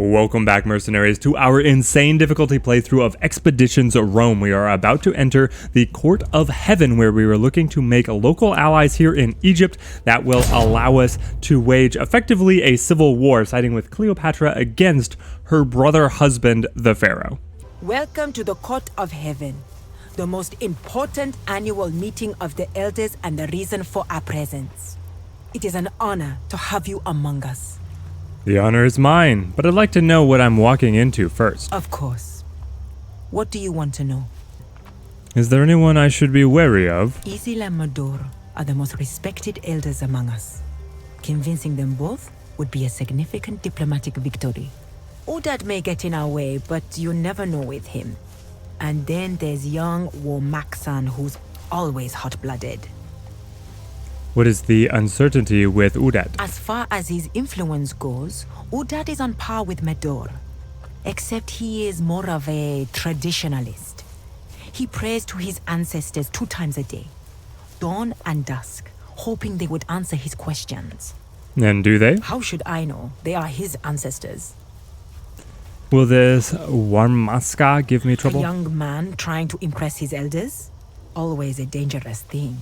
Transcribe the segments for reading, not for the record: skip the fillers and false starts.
Welcome back, mercenaries, to our insane difficulty playthrough of Expeditions Rome. We are about to enter the Court of Heaven, where we are looking to make local allies here in Egypt that will allow us to wage effectively a civil war, siding with Cleopatra against her brother husband, the Pharaoh. Welcome to the Court of Heaven, the most important annual meeting of the elders and the reason for our presence. It is an honor to have you among us. The honor is mine, but I'd like to know what I'm walking into first. Of course. What do you want to know? Is there anyone I should be wary of? Isil and Mador are the most respected elders among us. Convincing them both would be a significant diplomatic victory. Udad may get in our way, but you never know with him. And then there's young Warmaksan, who's always hot-blooded. What is the uncertainty with Udad? As far as his influence goes, Udad is on par with Mador, except he is more of a traditionalist. He prays to his ancestors 2 times a day, dawn and dusk, hoping they would answer his questions. And do they? How should I know? They are his ancestors. Will this Warmaksan give me trouble? A young man trying to impress his elders? Always a dangerous thing.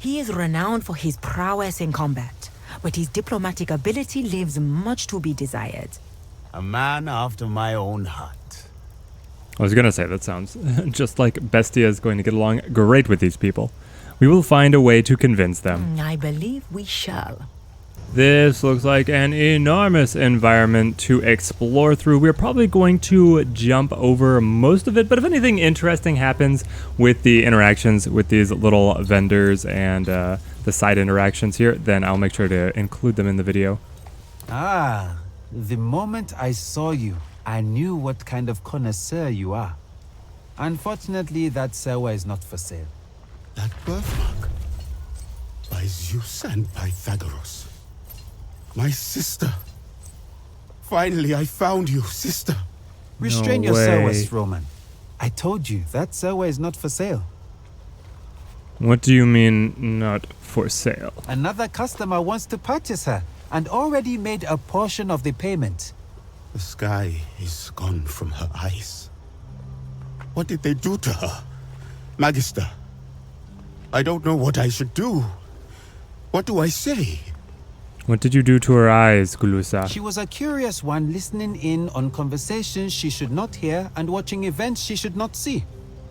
He is renowned for his prowess in combat, but his diplomatic ability leaves much to be desired. A man after my own heart. I was gonna say, that sounds just like Bestia is going to get along great with these people. We will find a way to convince them. I believe we shall. This looks like an enormous environment to explore through. We're probably going to jump over most of it, but if anything interesting happens with the interactions with these little vendors and the side interactions here, then I'll make sure to include them in the video. Ah, the moment I saw you, I knew what kind of connoisseur you are. Unfortunately, that sewa is not for sale. That birthmark by Zeus and Pythagoras. My sister. Finally, I found you, sister. Restrain No way. yourself, Roman. I told you, that sewa is not for sale. What do you mean, not for sale? Another customer wants to purchase her, and already made a portion of the payment. The sky is gone from her eyes. What did they do to her? Magister, I don't know what I should do. What do I say? What did you do to her eyes, Gulusa? She was a curious one, listening in on conversations she should not hear and watching events she should not see.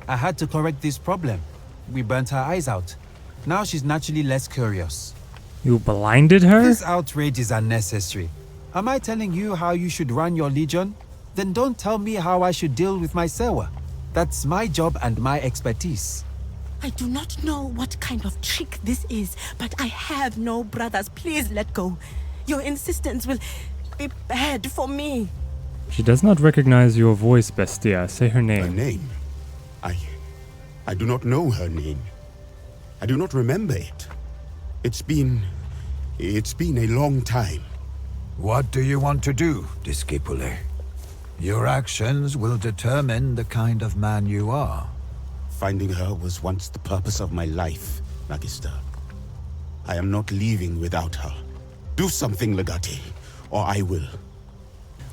I had to correct this problem. We burnt her eyes out. Now she's naturally less curious. You blinded her? This outrage is unnecessary. Am I telling you how you should run your legion? Then don't tell me how I should deal with my sewa. That's my job and my expertise. I do not know what kind of trick this is, but I have no brothers. Please let go. Your insistence will be bad for me. She does not recognize your voice, Bestia. Say her name. Her name? I do not know her name. I do not remember it. It's been a long time. What do you want to do, Discipule? Your actions will determine the kind of man you are. Finding her was once the purpose of my life, Magister. I am not leaving without her. Do something, Legati, or I will.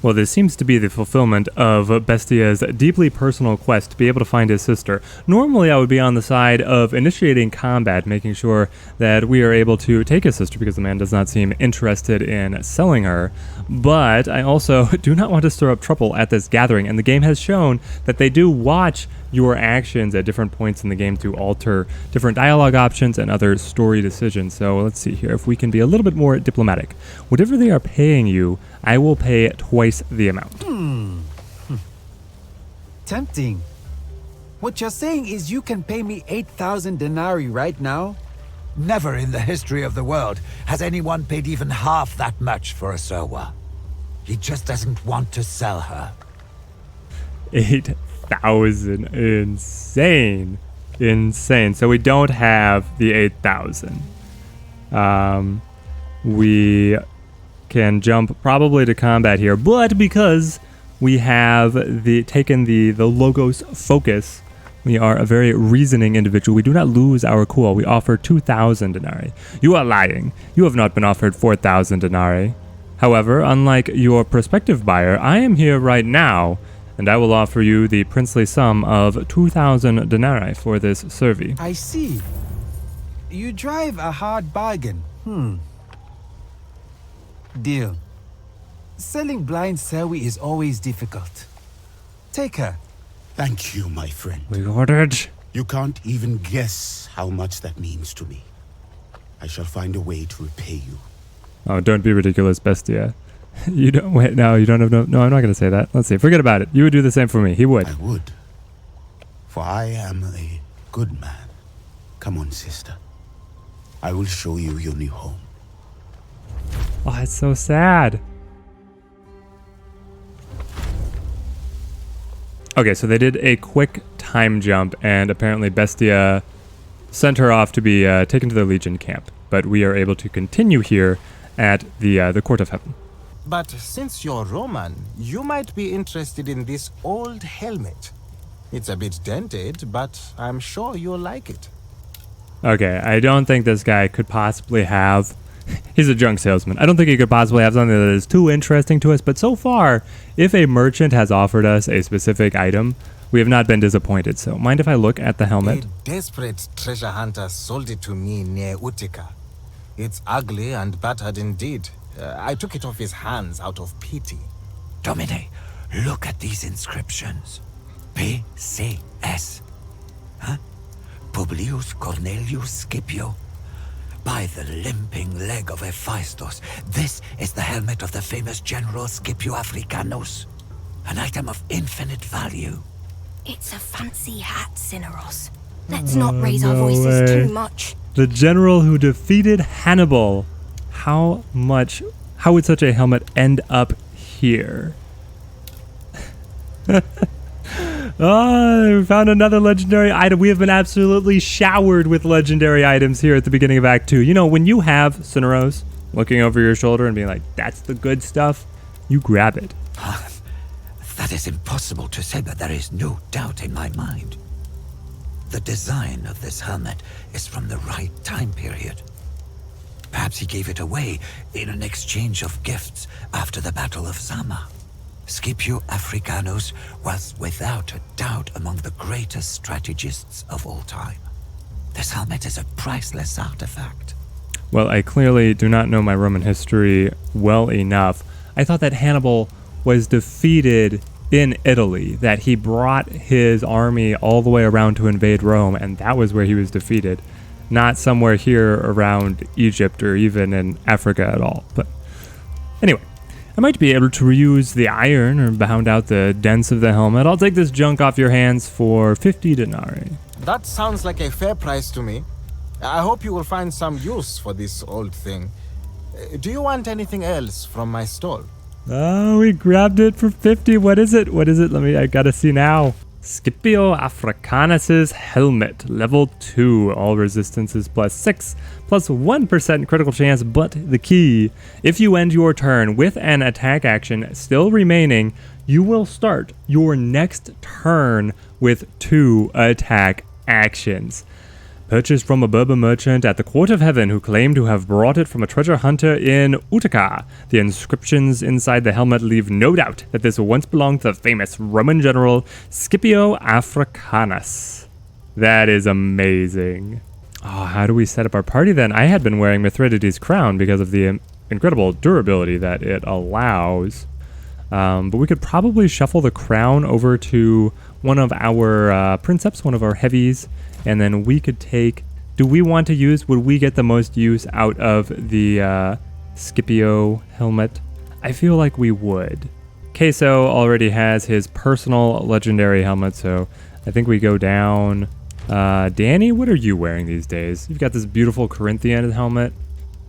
Well, this seems to be the fulfillment of Bestia's deeply personal quest to be able to find his sister. Normally, I would be on the side of initiating combat, making sure that we are able to take his sister because the man does not seem interested in selling her. But I also do not want to stir up trouble at this gathering, and the game has shown that they do watch your actions at different points in the game to alter different dialogue options and other story decisions. So let's see here if we can be a little bit more diplomatic. Whatever they are paying you, I will pay twice the amount. Tempting. What you're saying is you can pay me 8,000 denarii right now? Never in the history of the world has anyone paid even half that much for a sewa. He just doesn't want to sell her. 8,000. Insane. So we don't have the 8,000. We can jump probably to combat here, but because we have taken the Logos focus, we are a very reasoning individual. We do not lose our cool. We offer 2,000 denarii. You are lying. You have not been offered 4,000 denarii. However, unlike your prospective buyer, I am here right now, and I will offer you the princely sum of 2,000 denarii for this survey. I see. You drive a hard bargain. Deal. Selling blind Selwie is always difficult. Take her. Thank you, my friend. We ordered. You can't even guess how much that means to me. I shall find a way to repay you. Oh, don't be ridiculous, Bestia. You don't, wait, no, you don't have no, I'm not going to say that. Let's see, forget about it. You would do the same for me. He would. I would. For I am a good man. Come on, sister. I will show you your new home. Oh, it's so sad. Okay, so they did a quick time jump, and apparently Bestia sent her off to be taken to the Legion camp. But we are able to continue here at the Court of Heaven. But since you're Roman, you might be interested in this old helmet. It's a bit dented, but I'm sure you'll like it. Okay, I don't think this guy could possibly have... He's a junk salesman. I don't think he could possibly have something that is too interesting to us, but so far, if a merchant has offered us a specific item, we have not been disappointed. So, mind if I look at the helmet? A desperate treasure hunter sold it to me near Utica. It's ugly and battered indeed. I took it off his hands out of pity. Domine, look at these inscriptions. PCS. Huh? Publius Cornelius Scipio. By the limping leg of Hephaestus, this is the helmet of the famous general Scipio Africanus. An item of infinite value. It's a fancy hat, Cineros. Let's not raise our voices too much. The general who defeated Hannibal. How would such a helmet end up here? Oh, we found another legendary item. We have been absolutely showered with legendary items here at the beginning of Act 2. You know, when you have Cineros looking over your shoulder and being like, that's the good stuff, you grab it. That is impossible to say, but there is no doubt in my mind. The design of this helmet is from the right time period. Perhaps he gave it away in an exchange of gifts after the Battle of Zama. Scipio Africanus was without a doubt among the greatest strategists of all time. This helmet is a priceless artifact. Well, I clearly do not know my Roman history well enough. I thought that Hannibal was defeated in Italy, that he brought his army all the way around to invade Rome, and that was where he was defeated. Not somewhere here around Egypt or even in Africa at all. But anyway, I might be able to reuse the iron or bound out the dents of the helmet. I'll take this junk off your hands for 50 denarii. That sounds like a fair price to me. I hope you will find some use for this old thing. Do you want anything else from my stall? Oh, we grabbed it for 50. What is it? I gotta see now. Scipio Africanus's helmet, level 2. All resistances +6, +1% critical chance, but the key. If you end your turn with an attack action still remaining, you will start your next turn with 2 attack actions. Purchased from a Berber merchant at the Court of Heaven who claimed to have brought it from a treasure hunter in Utica. The inscriptions inside the helmet leave no doubt that this once belonged to the famous Roman general Scipio Africanus. That is amazing. Oh, how do we set up our party then? I had been wearing Mithridates' crown because of the incredible durability that it allows. But we could probably shuffle the crown over to one of our princeps, one of our heavies, and then we could take... would we get the most use out of the Scipio helmet? I feel like we would. Queso already has his personal legendary helmet, so I think we go down. Danny, what are you wearing these days? You've got this beautiful Corinthian helmet.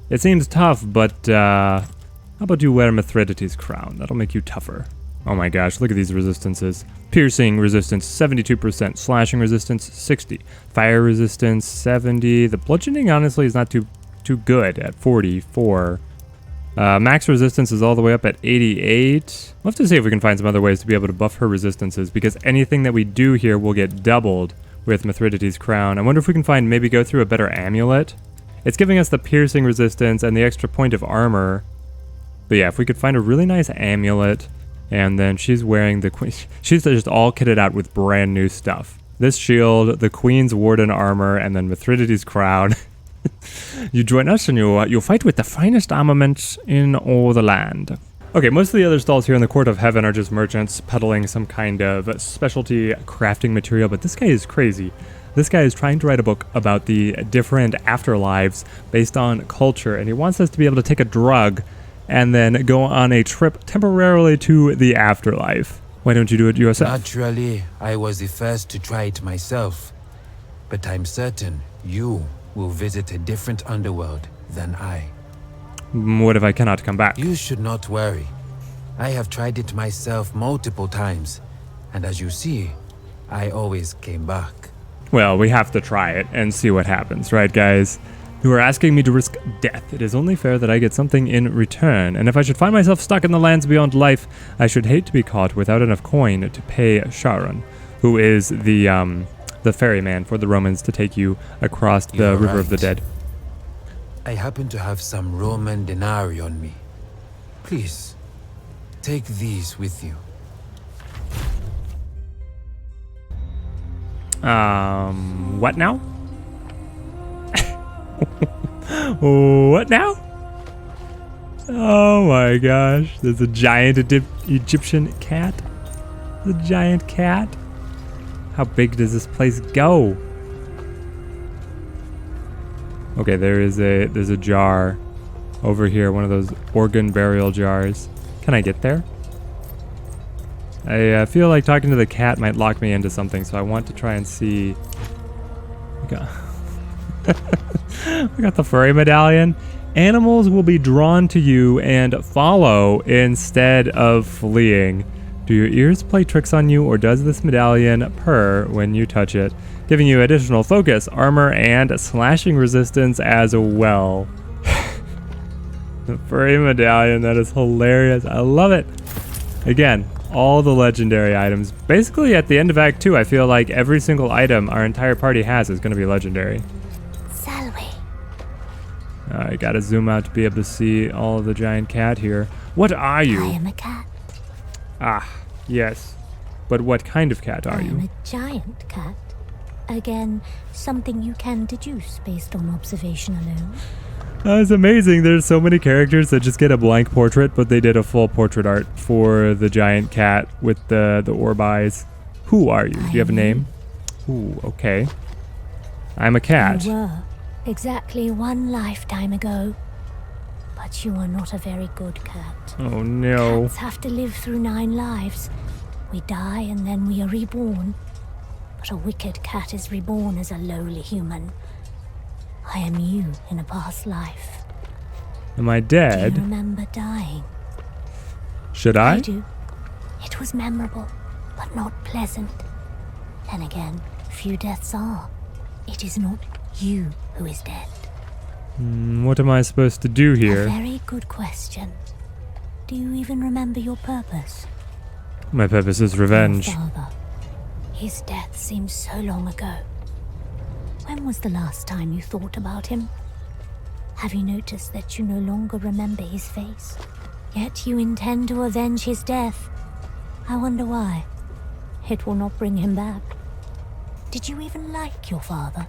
It seems tough, but how about you wear Mithridates' crown? That'll make you tougher. Oh my gosh, look at these resistances. Piercing resistance 72%, slashing resistance 60, fire resistance 70. The bludgeoning honestly is not too good at 44. Max resistance is all the way up at 88. We'll have to see if we can find some other ways to be able to buff her resistances, because anything that we do here will get doubled with Mithridates' crown. I wonder if we can maybe go through a better amulet. It's giving us the piercing resistance and the extra point of armor. But yeah, if we could find a really nice amulet, and then she's wearing the queen. She's just all kitted out with brand new stuff. This shield, the Queen's Warden armor, and then Mithridates' crown. You join us and you'll fight with the finest armaments in all the land. Okay, most of the other stalls here in the Court of Heaven are just merchants peddling some kind of specialty crafting material, but this guy is crazy. This guy is trying to write a book about the different afterlives based on culture, and he wants us to be able to take a drug and then go on a trip temporarily to the afterlife. Why don't you do it yourself? Naturally, I was the first to try it myself. But I'm certain you will visit a different underworld than I. What if I cannot come back? You should not worry. I have tried it myself multiple times, and as you see, I always came back. Well, we have to try it and see what happens, right, guys? You are asking me to risk death. It is only fair that I get something in return, and if I should find myself stuck in the lands beyond life, I should hate to be caught without enough coin to pay Sharon, who is the ferryman for the Romans to take you across the You're River of the right. Dead. I happen to have some Roman denarii on me. Please, take these with you. What now? What now? Oh my gosh, there's a giant Egyptian cat. The giant cat. How big does this place go? Okay, there's a jar over here, one of those organ burial jars. Can I get there? I feel like talking to the cat might lock me into something, so I want to try and see. We got the furry medallion. Animals will be drawn to you and follow instead of fleeing. Do your ears play tricks on you, or does this medallion purr when you touch it, giving you additional focus, armor, and slashing resistance as well? The furry medallion, that is hilarious. I love it. Again, all the legendary items. Basically, at the end of Act 2, I feel like every single item our entire party has is going to be legendary. Salve. I gotta zoom out to be able to see all of the giant cat here. What are I you? am a cat. Ah, yes. But what kind of cat are I am you? a giant cat. Again, something you can deduce based on observation alone. It's amazing. There's so many characters that just get a blank portrait, but they did a full portrait art for the giant cat with the orb eyes. Who are you? Do you have a name? Ooh, okay. I'm a cat. You were, exactly one lifetime ago. But you are not a very good cat. Oh no. Cats have to live through 9 lives. We die and then we are reborn. But a wicked cat is reborn as a lowly human. I am you in a past life. Am I Do you dead? remember dying? Should I? do. It was memorable, but not pleasant. Then again, few deaths are. It is not you who is dead. What am I supposed to do A here? very good question. Do you even remember your purpose? My purpose is revenge. Your father. His death seems so long ago. When was the last time you thought about him? Have you noticed that you no longer remember his face? Yet you intend to avenge his death. I wonder why. It will not bring him back. Did you even like your father?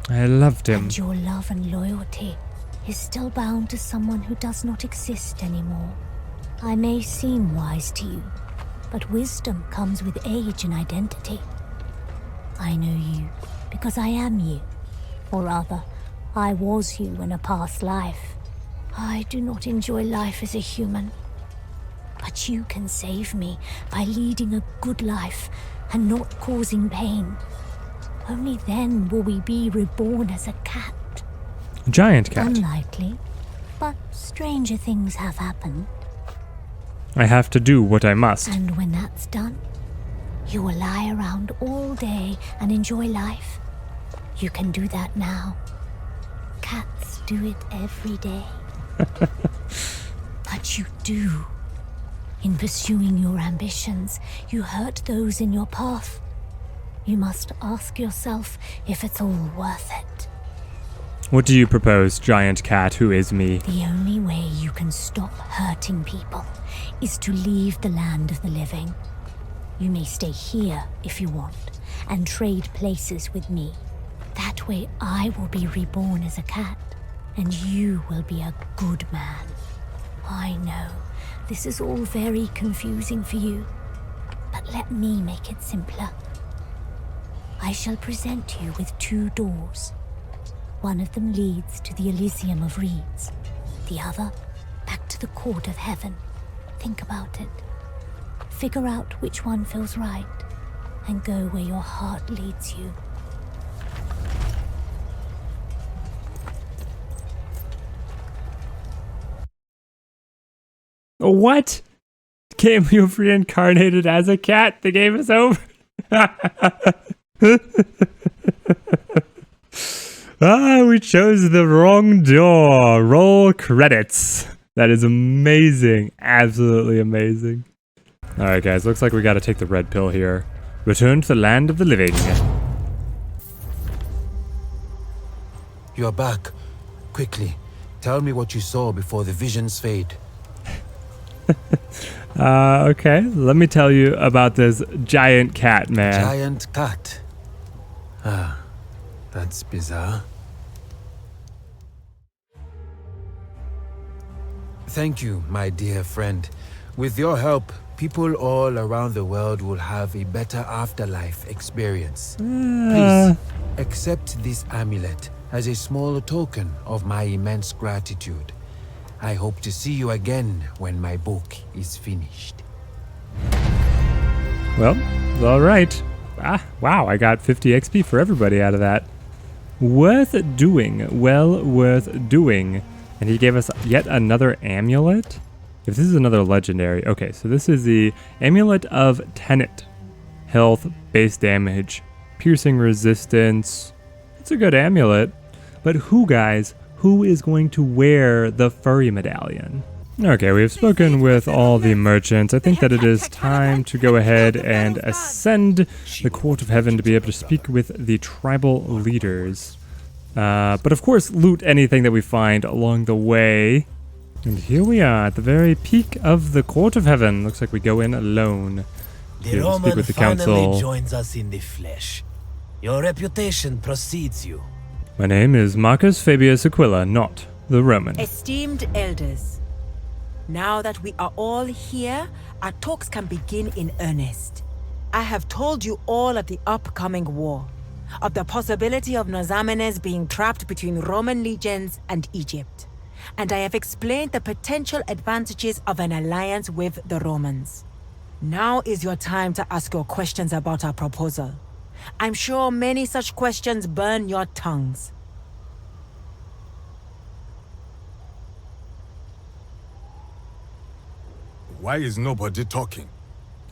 I loved him. And your love and loyalty is still bound to someone who does not exist anymore. I may seem wise to you, but wisdom comes with age and identity. I know you because I am you. Or rather, I was you in a past life. I do not enjoy life as a human. But you can save me by leading a good life and not causing pain. Only then will we be reborn as a cat. Giant cat. Unlikely, but stranger things have happened. I have to do what I must. And when that's done, you will lie around all day and enjoy life. You can do that now. Cats do it every day. But you do. In pursuing your ambitions, you hurt those in your path. You must ask yourself if it's all worth it. What do you propose, giant cat who is me? The only way you can stop hurting people is to leave the land of the living. You may stay here if you want, and trade places with me. That way I will be reborn as a cat, and you will be a good man. I know, this is all very confusing for you, but let me make it simpler. I shall present you with 2 doors. One of them leads to the Elysium of Reeds, the other back to the Court of Heaven. Think about it. Figure out which one feels right, and go where your heart leads you. What? Can't we have reincarnated as a cat? The game is over. We chose the wrong door. Roll credits. That is amazing. Absolutely amazing. Alright guys, looks like we gotta take the red pill here. Return to the land of the living. You're back. Quickly, tell me what you saw before the visions fade. Okay, let me tell you about this giant cat, man. Giant cat. Ah, that's bizarre. Thank you, my dear friend. With your help, people all around the world will have a better afterlife experience. Please, accept this amulet as a small token of my immense gratitude. I hope to see you again when my book is finished. Well, alright. Wow, I got 50 XP for everybody out of that. Worth doing. Well worth doing. And he gave us yet another amulet? If this is another legendary. Okay, so this is the Amulet of Tenet. Health, base damage, piercing resistance. It's a good amulet. But who, guys? Who is going to wear the furry medallion? Okay, we've spoken with all the merchants. I think that it is time to go ahead and ascend the Court of Heaven to be able to speak with the tribal leaders. But of course, loot anything that we find along the way. And here we are at the very peak of the Court of Heaven. Looks like we go in alone. The Roman finally joins us in the flesh. Your reputation precedes you. My name is Marcus Fabius Aquila, not the Roman. Esteemed elders, now that we are all here, our talks can begin in earnest. I have told you all of the upcoming war, of the possibility of Nazamenes being trapped between Roman legions and Egypt, and I have explained the potential advantages of an alliance with the Romans. Now is your time to ask your questions about our proposal. I'm sure many such questions burn your tongues. Why is nobody talking?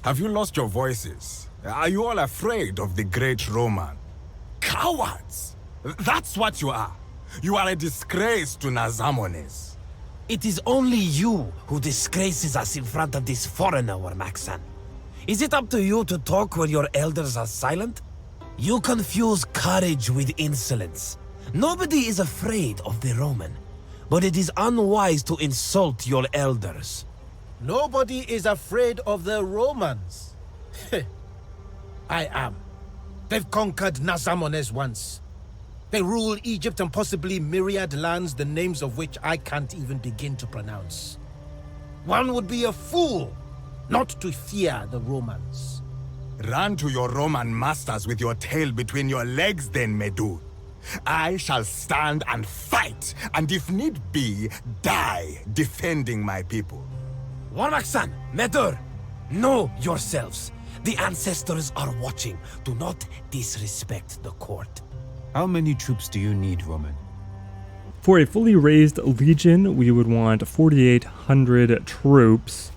Have you lost your voices? Are you all afraid of the great Roman? Cowards! That's what you are. You are a disgrace to Nazamones. It is only you who disgraces us in front of this foreigner, Warmaksan. Is it up to you to talk when your elders are silent? You confuse courage with insolence. Nobody is afraid of the Roman, but it is unwise to insult your elders. Nobody is afraid of the Romans. I am. They've conquered Nazamones once. They rule Egypt and possibly myriad lands, the names of which I can't even begin to pronounce. One would be a fool not to fear the Romans. Run to your Roman masters with your tail between your legs then, Medu. I shall stand and fight, and if need be, die defending my people. Warmaksan, Medur, know yourselves. The ancestors are watching. Do not disrespect the court. How many troops do you need, Roman? For a fully raised legion, we would want 4,800 troops.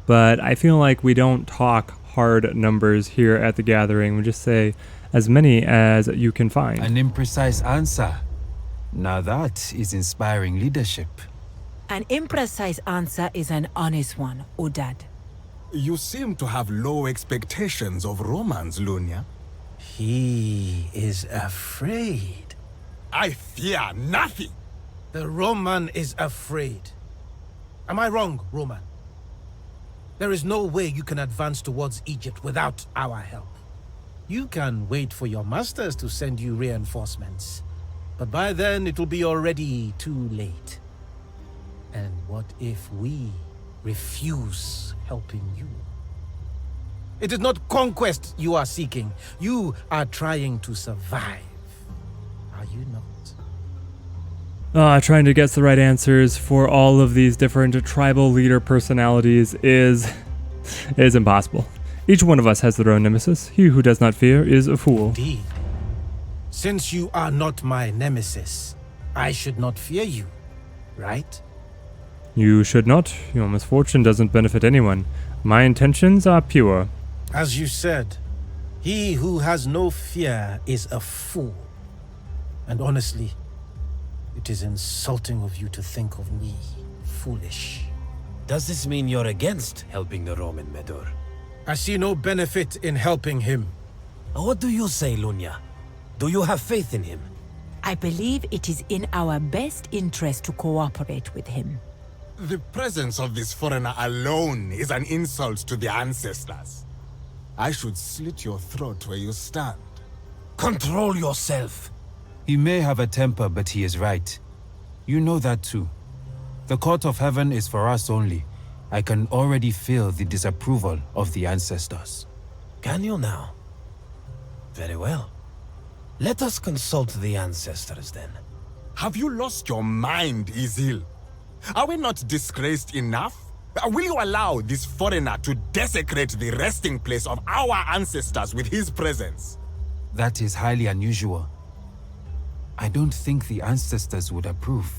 But I feel like we don't talk hard numbers here at the gathering. We just say as many as you can find. An imprecise answer. Now that is inspiring leadership. An imprecise answer is an honest one, Udad. You seem to have low expectations of Romans, Lunia. He is afraid. I fear nothing. The Roman is afraid. Am I wrong, Roman? There is no way you can advance towards Egypt without our help. You can wait for your masters to send you reinforcements, but by then it will be already too late. And what if we refuse helping you? It is not conquest you are seeking. You are trying to survive. Are you not? Trying to guess the right answers for all of these different tribal leader personalities is impossible. Each one of us has their own nemesis. He who does not fear is a fool. Indeed. Since you are not my nemesis, I should not fear you, right? You should not. Your misfortune doesn't benefit anyone. My intentions are pure. As you said, he who has no fear is a fool. And honestly, it is insulting of you to think of me foolish. Does this mean you're against helping the Roman Medor? I see no benefit in helping him. What do you say, Lunya? Do you have faith in him? I believe it is in our best interest to cooperate with him. The presence of this foreigner alone is an insult to the ancestors. I should slit your throat where you stand. Control yourself. He may have a temper, but he is right. You know that too. The court of heaven is for us only. I can already feel the disapproval of the ancestors. Can you now? Very well. Let us consult the ancestors then. Have you lost your mind, Izil? Are we not disgraced enough? Will you allow this foreigner to desecrate the resting place of our ancestors with his presence? That is highly unusual. I don't think the ancestors would approve.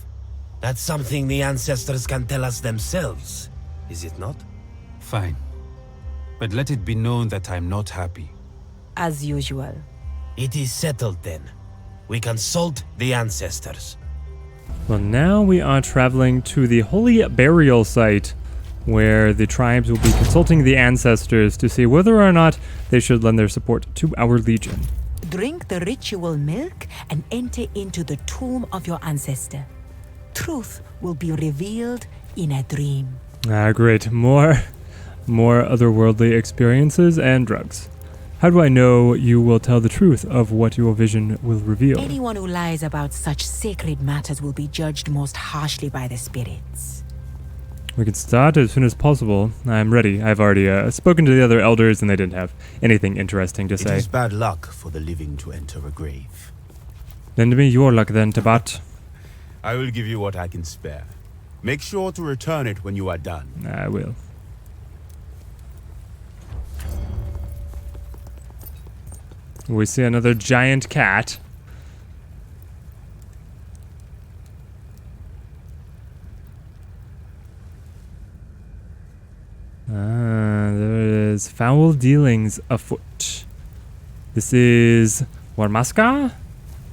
That's something the ancestors can tell us themselves, is it not? Fine. But let it be known that I'm not happy. As usual. It is settled then. We consult the ancestors. Well, now we are traveling to the holy burial site, where the tribes will be consulting the ancestors to see whether or not they should lend their support to our legion. Drink the ritual milk and enter into the tomb of your ancestor. Truth will be revealed in a dream. Great. More otherworldly experiences and drugs. How do I know you will tell the truth of what your vision will reveal? Anyone who lies about such sacred matters will be judged most harshly by the spirits. We can start as soon as possible. I'm ready. I've already spoken to the other elders and they didn't have anything interesting to It say. is bad luck for the living to enter a grave. Lend me your luck then, Tabat. I will give you what I can spare. Make sure to return it when you are done. I will. We see another giant cat. There is foul dealings afoot. This is Warmaksan,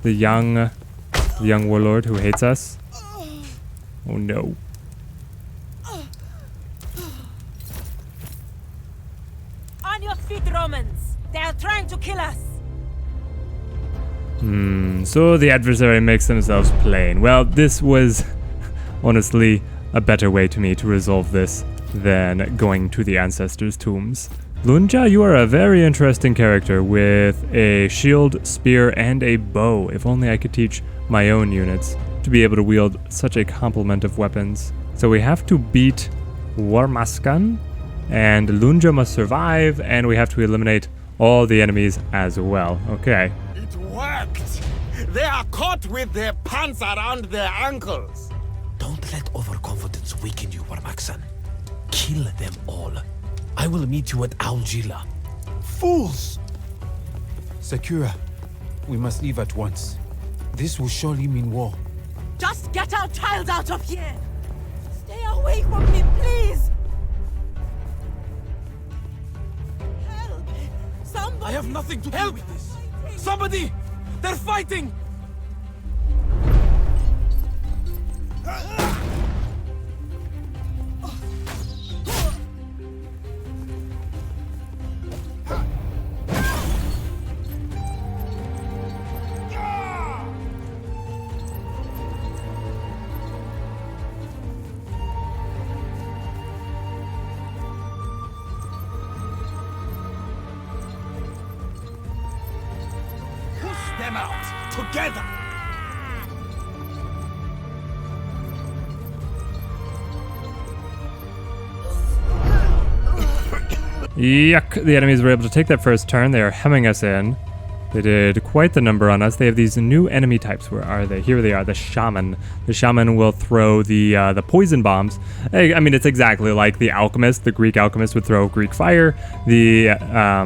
the young warlord who hates us. Oh no. On your feet, Romans! They are trying to kill us! So the adversary makes themselves plain. Well, this was honestly a better way to me to resolve this than going to the ancestors' tombs. Lunja, you are a very interesting character with a shield, spear, and a bow. If only I could teach my own units to be able to wield such a complement of weapons. So we have to beat Warmaksan, and Lunja must survive, and we have to eliminate all the enemies as well. Okay. It worked! They are caught with their pants around their ankles. Don't let overconfidence weaken you, Warmaksan. Kill them all. I will meet you at Aljila. Fools! Sakura, we must leave at once. This will surely mean war. Just get our child out of here! Stay away from me, please! Help! Somebody! I have nothing to do with this. Somebody! They're fighting! them out, together! Yuck! The enemies were able to take that first turn. They are hemming us in. They did quite the number on us. They have these new enemy types. Where are they? Here they are, the shaman. The shaman will throw the poison bombs. I mean, it's exactly like the alchemist. The Greek alchemist would throw Greek fire. The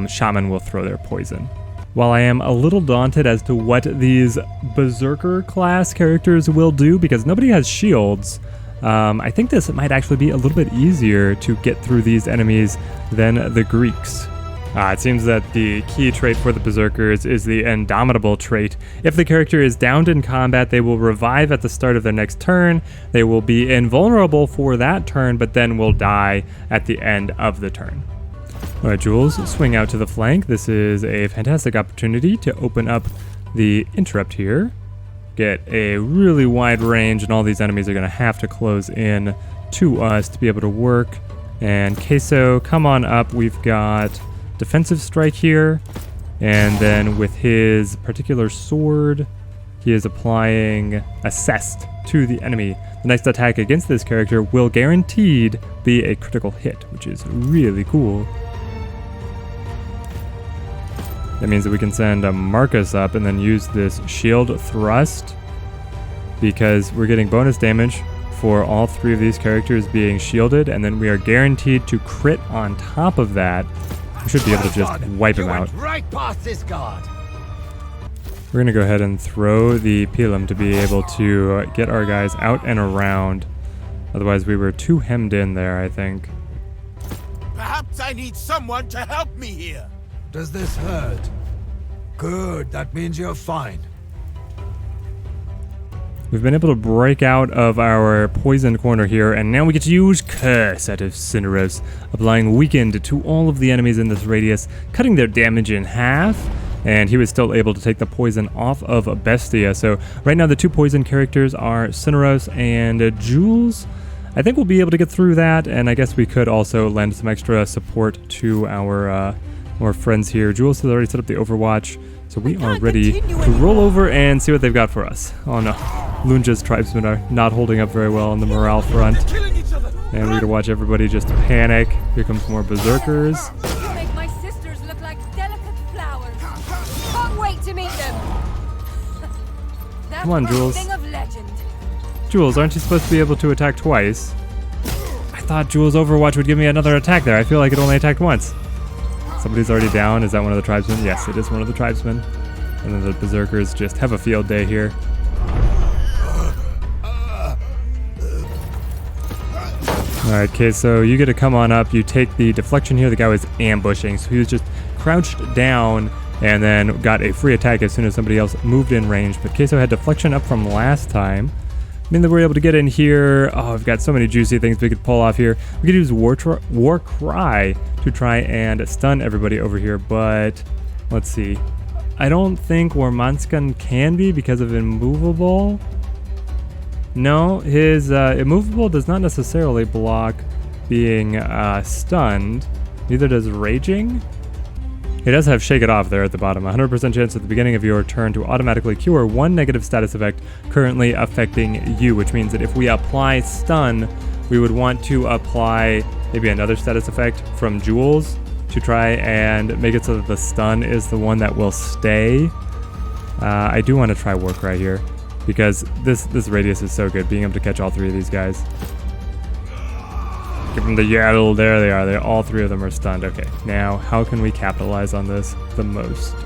shaman will throw their poison. While I am a little daunted as to what these berserker class characters will do, because nobody has shields, I think this might actually be a little bit easier to get through these enemies than the Greeks. It seems that the key trait for the Berserkers is the Indomitable trait. If the character is downed in combat, they will revive at the start of their next turn. They will be invulnerable for that turn, but then will die at the end of the turn. Alright, Jules, swing out to the flank. This is a fantastic opportunity to open up the interrupt here. Get a really wide range, and all these enemies are going to have to close in to us to be able to work. And Queso, come on up. We've got defensive strike here, and then with his particular sword, he is applying assessed to the enemy. The next attack against this character will guaranteed be a critical hit, which is really cool. That means that we can send a Marcus up and then use this shield thrust, because we're getting bonus damage for all three of these characters being shielded, and then we are guaranteed to crit on top of that. We should be able to just wipe him out. Right past this guard. We're going to go ahead and throw the Pilum to be able to get our guys out and around. Otherwise, we were too hemmed in there, I think. Perhaps I need someone to help me here. Does this hurt? Good, that means you're fine. We've been able to break out of our poisoned corner here, and now we get to use Curse out of Cineros, applying Weakened to all of the enemies in this radius, cutting their damage in half, and he was still able to take the poison off of Bestia. So right now the two poison characters are Cineros and Jules. I think we'll be able to get through that, and I guess we could also lend some extra support to our friends here. Jules has already set up the Overwatch, so we are ready to roll over and see what they've got for us. Oh no. Lunja's tribesmen are not holding up very well on the morale front. And we're gonna watch everybody just panic. Here comes more berserkers. You make my sisters look like delicate flowers. Can't wait to meet them. Come on, Jules. Thing of legend. Jules, aren't you supposed to be able to attack twice? I thought Jules' Overwatch would give me another attack there. I feel like it only attacked once. Somebody's already down. Is that one of the tribesmen? Yes, it is one of the tribesmen. And then the berserkers just have a field day here. Alright, okay, so you get to come on up. You take the deflection here. The guy was ambushing, so he was just crouched down and then got a free attack as soon as somebody else moved in range. But Queso had deflection up from last time. I mean that we're able to get in here. Oh, we've got so many juicy things we could pull off here. We could use War Cry to try and stun everybody over here, but let's see. I don't think Warmaksan can be because of immovable. No, his immovable does not necessarily block being stunned. Neither does raging. He does have Shake It Off there at the bottom. 100% chance at the beginning of your turn to automatically cure one negative status effect currently affecting you, which means that if we apply stun, we would want to apply maybe another status effect from Jules to try and make it so that the stun is the one that will stay. I do want to try War Cry here, because this radius is so good, being able to catch all three of these guys. Give them the yell. There they are. All three of them are stunned. Okay, now how can we capitalize on this the most?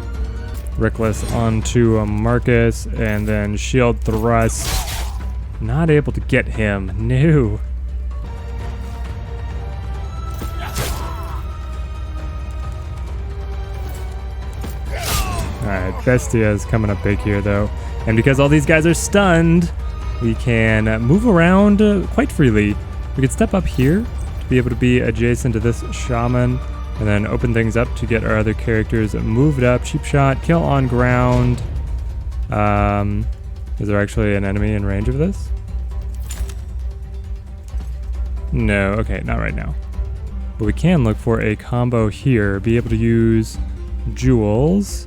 Reckless onto a Marcus, and then shield thrust. Not able to get him. No. Alright, Bestia is coming up big here though. And because all these guys are stunned, we can move around quite freely. We could step up here to be able to be adjacent to this shaman, and then open things up to get our other characters moved up. Cheap shot, kill on ground. Is there actually an enemy in range of this? No, okay, not right now. But we can look for a combo here, be able to use Jules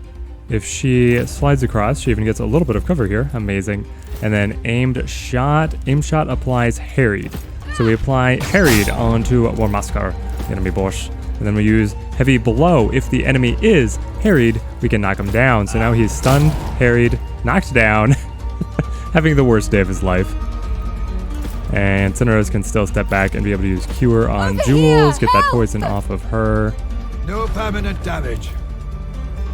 If she slides across, she even gets a little bit of cover here. Amazing. And then aimed shot. Aim shot applies harried. So we apply harried onto Warmaksan, the enemy boss. And then we use heavy blow. If the enemy is harried, we can knock him down. So now he's stunned, harried, knocked down, having the worst day of his life. And Cineros can still step back and be able to use Cure on Jules, get that poison off of her. No permanent damage.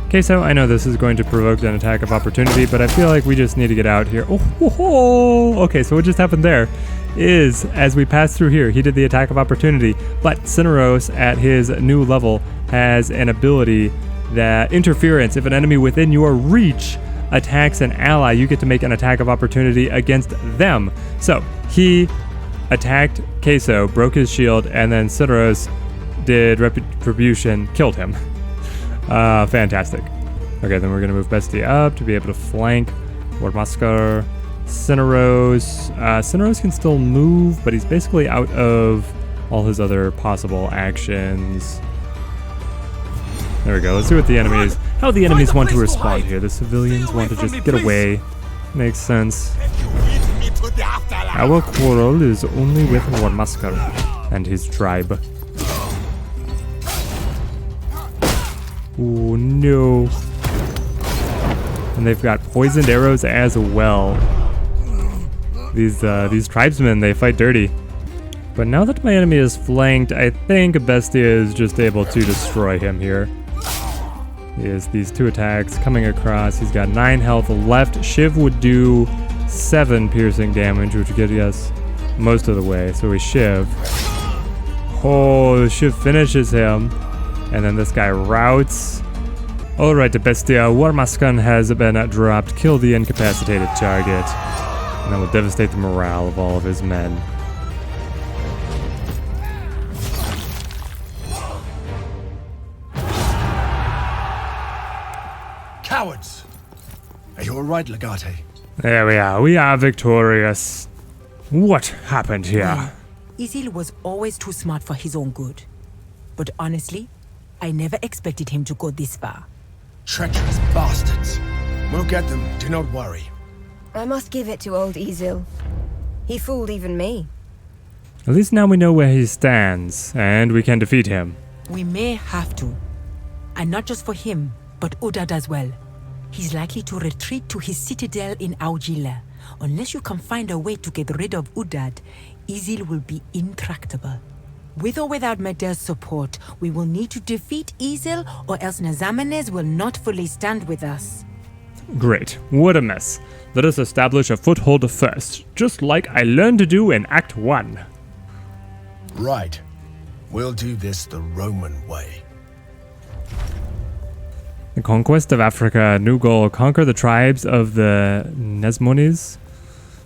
Okay, so I know this is going to provoke an attack of opportunity, but I feel like we just need to get out here. Oh, okay, so what just happened there is, as we pass through here, he did the attack of opportunity, but Cineros at his new level has an ability that interference. If an enemy within your reach attacks an ally, you get to make an attack of opportunity against them. So he attacked Queso, broke his shield, and then Cineros did retribution, killed him. Fantastic. Okay, then we're going to move Bestia up to be able to flank Warmaksan. Cineros. Cineros can still move, but he's basically out of all his other possible actions. There we go. Let's see what the enemies, how the enemies want to respond here. The civilians want to just get away. Makes sense. Our quarrel is only with Warmaksan and his tribe. Oh no. And they've got poisoned arrows as well. These tribesmen, they fight dirty. But now that my enemy is flanked, I think Bestia is just able to destroy him here. He has these 2 attacks coming across. He's got 9 health left. Shiv would do 7 piercing damage, which would get us most of the way. So we Shiv. Oh, Shiv finishes him. And then this guy routs. Alright, Bestia, Warmaksan has been dropped. Kill the incapacitated target. And that will devastate the morale of all of his men. Cowards! Are you alright, Legate? There we are. We are victorious. What happened here? Isil was always too smart for his own good. But honestly, I never expected him to go this far. Treacherous bastards. We'll get them, do not worry. I must give it to old Isil. He fooled even me. At least now we know where he stands, and we can defeat him. We may have to. And not just for him, but Udad as well. He's likely to retreat to his citadel in Augila. Unless you can find a way to get rid of Udad, Isil will be intractable. With or without Medel's support, we will need to defeat Isil, or else Nazamenes will not fully stand with us. Great. What a mess. Let us establish a foothold first, just like I learned to do in Act 1. Right. We'll do this the Roman way. The conquest of Africa. New goal, conquer the tribes of the Nesmones.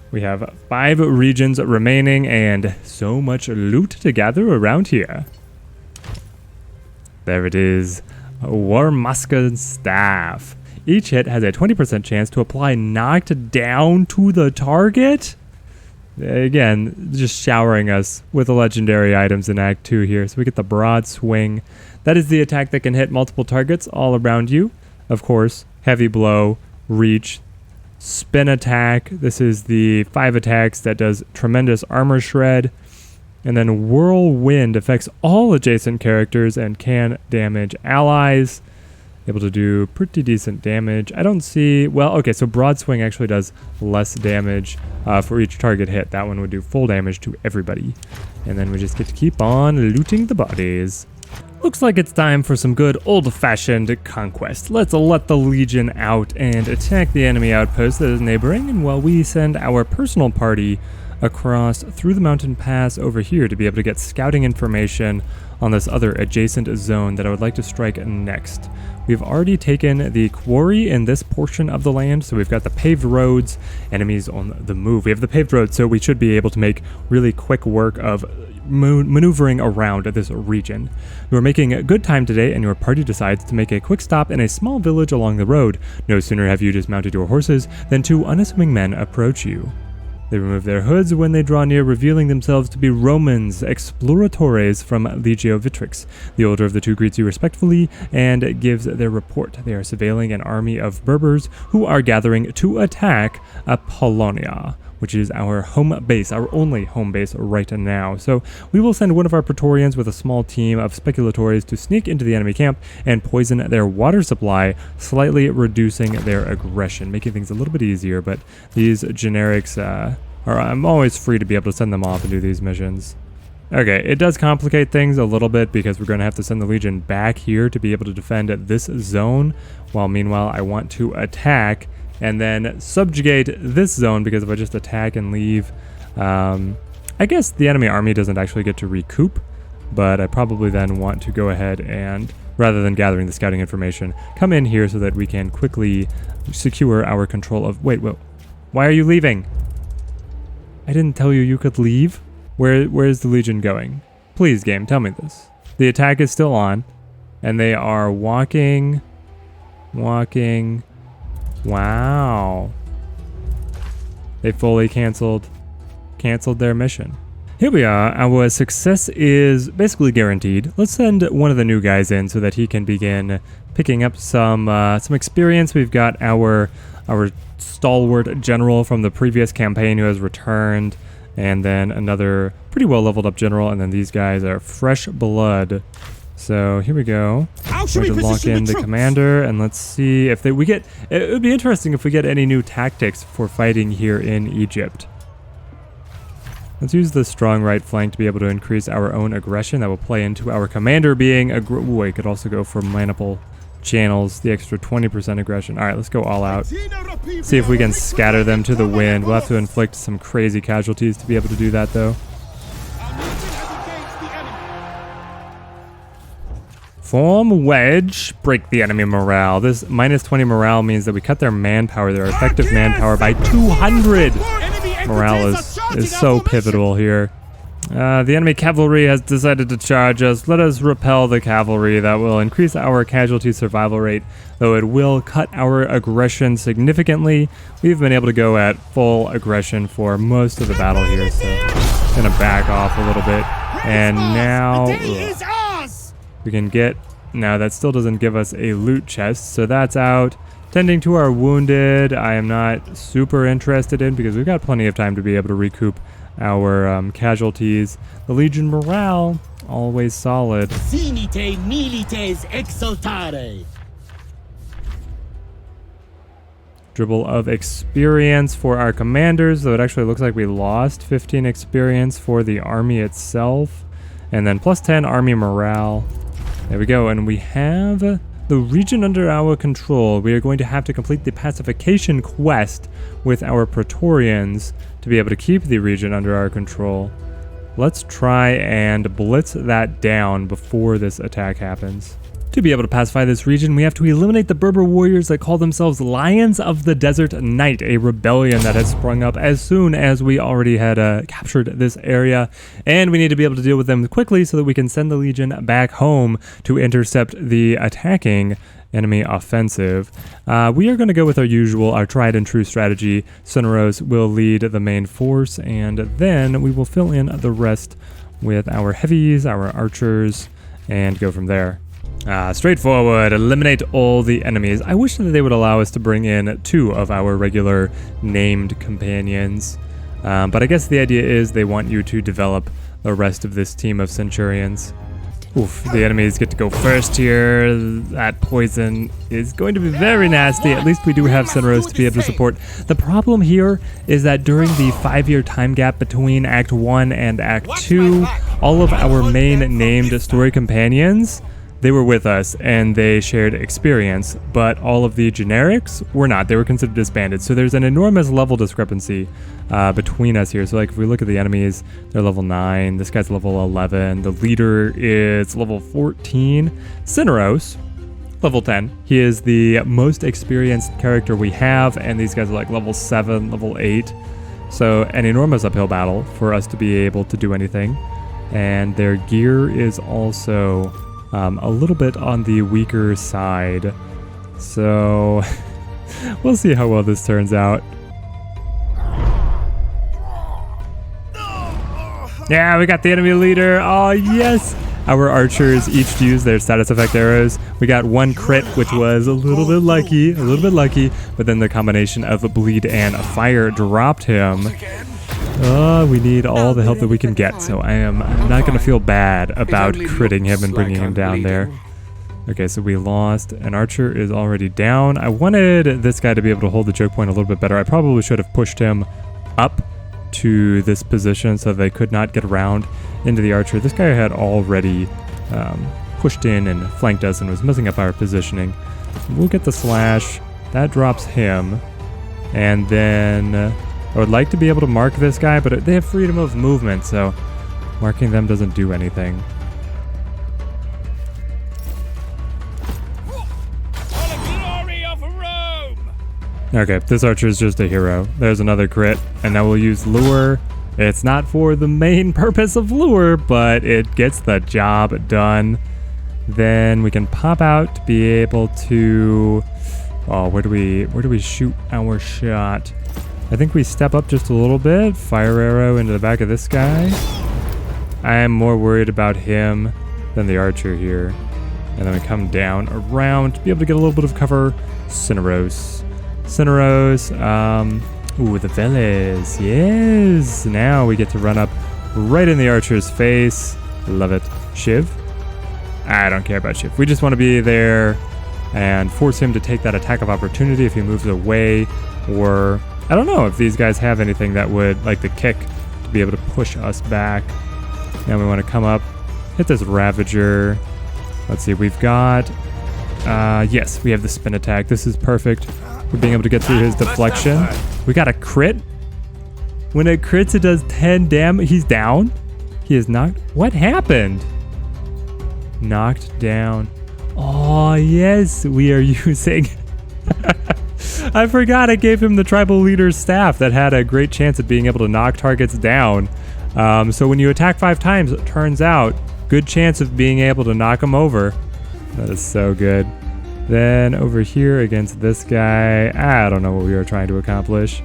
We have 5 regions remaining and so much loot to gather around here. There it is. Warmaksan staff. Each hit has a 20% chance to apply knocked down to the target. Again, just showering us with the legendary items in Act 2 here. So we get the broad swing. That is the attack that can hit multiple targets all around you. Of course, heavy blow, reach, spin attack. This is the 5 attacks that does tremendous armor shred. And then whirlwind affects all adjacent characters and can damage allies. Able to do pretty decent damage. I don't see... Well, okay, so broad swing actually does less damage for each target hit. That one would do full damage to everybody. And then we just get to keep on looting the bodies. Looks like it's time for some good old-fashioned conquest. Let's let the Legion out and attack the enemy outpost that is neighboring, and while we send our personal party across through the mountain pass over here to be able to get scouting information on this other adjacent zone that I would like to strike next. We've already taken the quarry in this portion of the land, so we've got the paved roads, enemies on the move. We have the paved roads, so we should be able to make really quick work of maneuvering around this region. You are making good time today, and your party decides to make a quick stop in a small village along the road. No sooner have you dismounted your horses than 2 unassuming men approach you. They remove their hoods when they draw near, revealing themselves to be Romans, exploratores from Legio Vitrix. The older of the two greets you respectfully and gives their report. They are surveilling an army of Berbers who are gathering to attack Apollonia, which is our home base, our only home base right now. So we will send one of our Praetorians with a small team of speculatores to sneak into the enemy camp and poison their water supply, slightly reducing their aggression, making things a little bit easier. But these generics I'm always free to be able to send them off and do these missions. Okay, it does complicate things a little bit because we're going to have to send the Legion back here to be able to defend this zone, while meanwhile I want to attack and then subjugate this zone, because if I just attack and leave, I guess the enemy army doesn't actually get to recoup, but I probably then want to go ahead and, rather than gathering the scouting information, come in here so that we can quickly secure our control of... Wait, why are you leaving? I didn't tell you you could leave. Where is the Legion going? Please, game, tell me this. The attack is still on, and they are walking. Wow. They fully canceled their mission. Here we are. Our success is basically guaranteed. Let's send one of the new guys in so that he can begin picking up some experience. We've got our stalwart general from the previous campaign who has returned, and then another pretty well leveled up general, and then these guys are fresh blood. So here we go. We're going to lock in the commander, and let's see if we get... It would be interesting if we get any new tactics for fighting here in Egypt. Let's use the strong right flank to be able to increase our own aggression. That will play into our commander being... Ooh, I could also go for maniple channels, the extra 20% aggression. All right, let's go all out. See if we can scatter them to the wind. We'll have to inflict some crazy casualties to be able to do that, though. Form wedge, break the enemy morale. This minus 20 morale means that we cut their manpower, their effective manpower, by 200. Morale is so pivotal here. The enemy cavalry has decided to charge us. Let us repel the cavalry. That will increase our casualty survival rate, though it will cut our aggression significantly. We've been able to go at full aggression for most of the battle here, so I'm gonna back off a little bit. And now we can get... Now that still doesn't give us a loot chest, so that's out. Tending to our wounded, I am not super interested in because we've got plenty of time to be able to recoup our casualties. The Legion morale, always solid. Finite milites exultare. Dribble of experience for our commanders, though it actually looks like we lost 15 experience for the army itself. And then plus 10 army morale. There we go, and we have the region under our control. We are going to have to complete the Pacification quest with our Praetorians to be able to keep the region under our control. Let's try and blitz that down before this attack happens. To be able to pacify this region, we have to eliminate the Berber warriors that call themselves Lions of the Desert Night, a rebellion that has sprung up as soon as we already had captured this area, and we need to be able to deal with them quickly so that we can send the Legion back home to intercept the attacking enemy offensive. We are going to go with our tried and true strategy. Sunrose will lead the main force, and then we will fill in the rest with our heavies, our archers, and go from there. Straightforward, eliminate all the enemies. I wish that they would allow us to bring in 2 of our regular named companions. But I guess the idea is they want you to develop the rest of this team of Centurions. Oof, the enemies get to go first here. That poison is going to be very nasty. At least we do have Sunrose to be able to support. The problem here is that during the 5-year time gap between Act 1 and Act 2, all of our main named story companions, they were with us and they shared experience, but all of the generics were not. They were considered disbanded. So there's an enormous level discrepancy between us here. So like if we look at the enemies, they're level 9. This guy's level 11. The leader is level 14. Cineros, level 10. He is the most experienced character we have, and these guys are like level 7, level 8. So an enormous uphill battle for us to be able to do anything. And their gear is also a little bit on the weaker side. So we'll see how well this turns out. Yeah, we got the enemy leader. Oh, yes. Our archers each used their status effect arrows. We got one crit, which was a little bit lucky, but then the combination of a bleed and a fire dropped him. We need all the help that we can get, so I'm not going to feel bad about critting him and bringing him down there. Okay, so we lost. An archer is already down. I wanted this guy to be able to hold the choke point a little bit better. I probably should have pushed him up to this position so they could not get around into the archer. This guy had already pushed in and flanked us and was messing up our positioning. We'll get the slash. That drops him. And then I would like to be able to mark this guy, but they have freedom of movement, so marking them doesn't do anything. Okay, this archer is just a hero. There's another crit, and now we'll use lure. It's not for the main purpose of lure, but it gets the job done. Then we can pop out to be able to... Oh, where do we shoot our shot? I think we step up just a little bit. Fire arrow into the back of this guy. I am more worried about him than the archer here. And then we come down around to be able to get a little bit of cover. Cineros. Ooh, the Veles. Yes. Now we get to run up right in the archer's face. Love it. Shiv? I don't care about Shiv. We just want to be there and force him to take that attack of opportunity if he moves away, or I don't know if these guys have anything that would, like the kick, to be able to push us back. Now we want to come up, hit this Ravager. Let's see, we've got, yes, we have the spin attack. This is perfect for being able to get through his deflection. We got a crit. When it crits, it does 10 damage. He's down. He is knocked. What happened? Knocked down. Oh, yes, we are using... I forgot I gave him the tribal leader's staff that had a great chance at being able to knock targets down. So when you attack 5 times, it turns out, good chance of being able to knock him over. That is so good. Then over here against this guy, I don't know what we are trying to accomplish.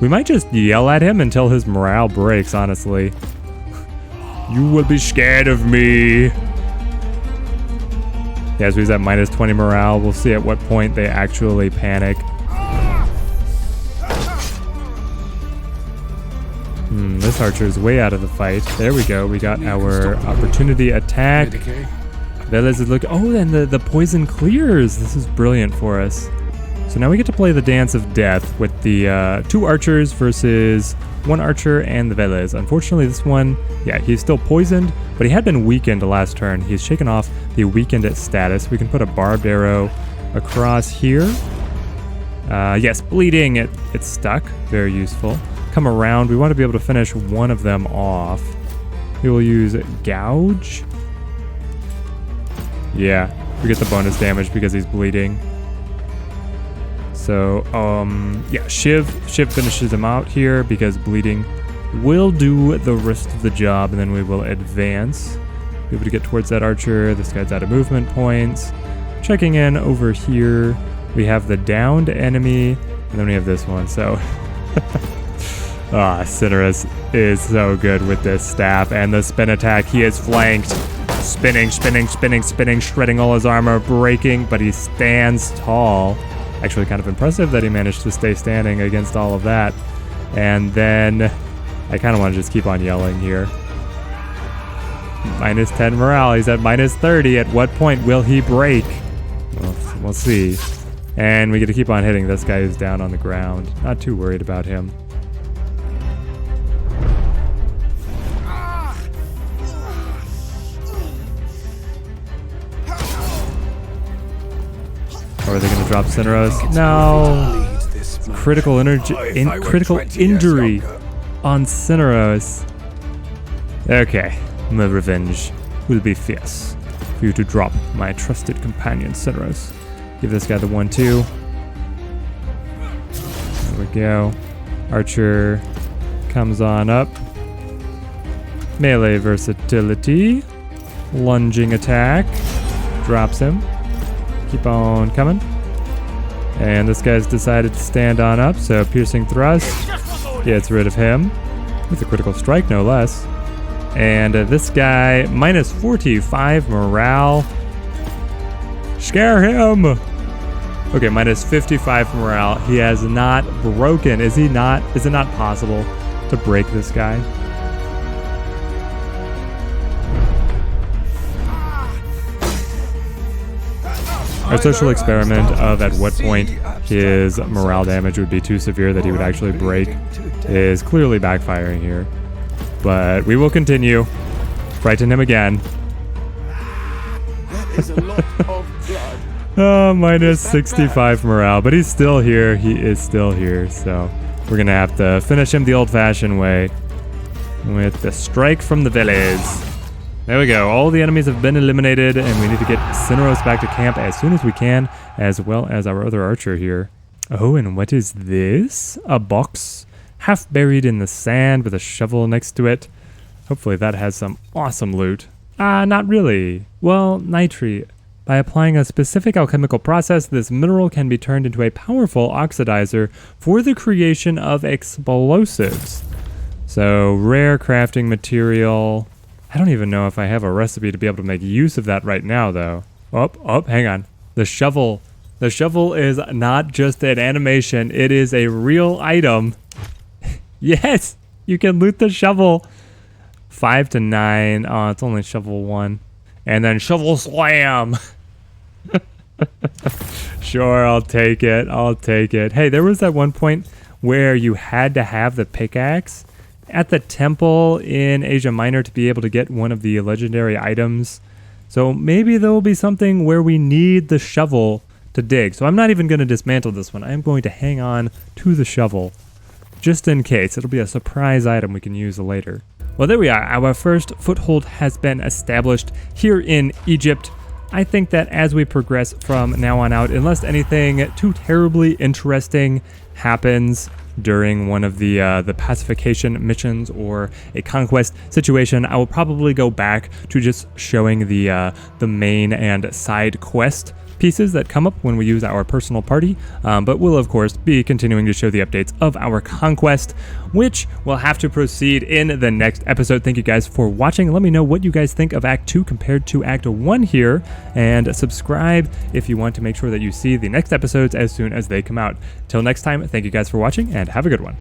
We might just yell at him until his morale breaks, honestly. You will be scared of me. Yeah, so he's at minus 20 morale. We'll see at what point they actually panic. This archer is way out of the fight. There we go. We got our opportunity attack. Veles is looking. Oh, and the poison clears. This is brilliant for us. So now we get to play the Dance of Death with the 2 archers versus 1 archer and the Veles. Unfortunately, this one, yeah, he's still poisoned, but he had been weakened last turn. He's shaken off the weakened status. We can put a barbed arrow across here. Yes, bleeding. It's stuck. Very useful. Come around. We want to be able to finish one of them off. We will use Gouge. Yeah, we get the bonus damage because he's bleeding. So, yeah, Shiv finishes him out here because bleeding will do the rest of the job, and then we will advance. Be able to get towards that archer. This guy's out of movement points. Checking in over here, we have the downed enemy, and then we have this one, so... Cineros is so good with this staff and the spin attack. He is flanked. Spinning, shredding all his armor, breaking, but he stands tall. Actually kind of impressive that he managed to stay standing against all of that. And then I kind of want to just keep on yelling here. Minus 10 morale. He's at minus 30. At what point will he break? Well, we'll see. And we get to keep on hitting this guy who's down on the ground. Not too worried about him. Or are they going to drop Cineros? No. Critical injury on Cineros. Okay, my revenge will be fierce for you to drop my trusted companion Cineros. Give this guy the 1-2. There we go. Archer comes on up. Melee versatility. Lunging attack. Drops him. Keep on coming. And this guy's decided to stand on up, so piercing thrust gets rid of him. With a critical strike, no less. And this guy, minus 45 morale. Scare him! Okay, minus 55 morale. He has not broken. Is it not possible to break this guy? Our social experiment of at what point his morale damage would be too severe that he would actually break is clearly backfiring here. But we will continue. Frighten him again. Oh, minus 65 morale. But he's still here. He is still here. So we're going to have to finish him the old-fashioned way with the strike from the village. There we go. All the enemies have been eliminated, and we need to get Cineros back to camp as soon as we can, as well as our other archer here. Oh, and what is this? A box half buried in the sand with a shovel next to it. Hopefully that has some awesome loot. Not really. Well, nitrate. By applying a specific alchemical process, this mineral can be turned into a powerful oxidizer for the creation of explosives. So, rare crafting material. I don't even know if I have a recipe to be able to make use of that right now, though. Oh, hang on. The shovel. The shovel is not just an animation. It is a real item. Yes! You can loot the shovel. 5 to 9. Oh, it's only shovel 1. And then shovel slam. Sure, I'll take it. I'll take it. Hey, there was that one point where you had to have the pickaxe at the temple in Asia Minor to be able to get one of the legendary items. So maybe there will be something where we need the shovel to dig. So I'm not even going to dismantle this one. I'm going to hang on to the shovel just in case. It'll be a surprise item we can use later. Well, there we are. Our first foothold has been established here in Egypt. I think that as we progress from now on out, unless anything too terribly interesting happens during one of the pacification missions or a conquest situation, I will probably go back to just showing the main and side quest pieces that come up when we use our personal party, but we'll of course be continuing to show the updates of our conquest, which will have to proceed in the next episode. Thank you guys for watching. Let me know what you guys think of Act 2 compared to Act 1 here, and subscribe if you want to make sure that you see the next episodes as soon as they come out. Till next time, thank you guys for watching, and have a good one.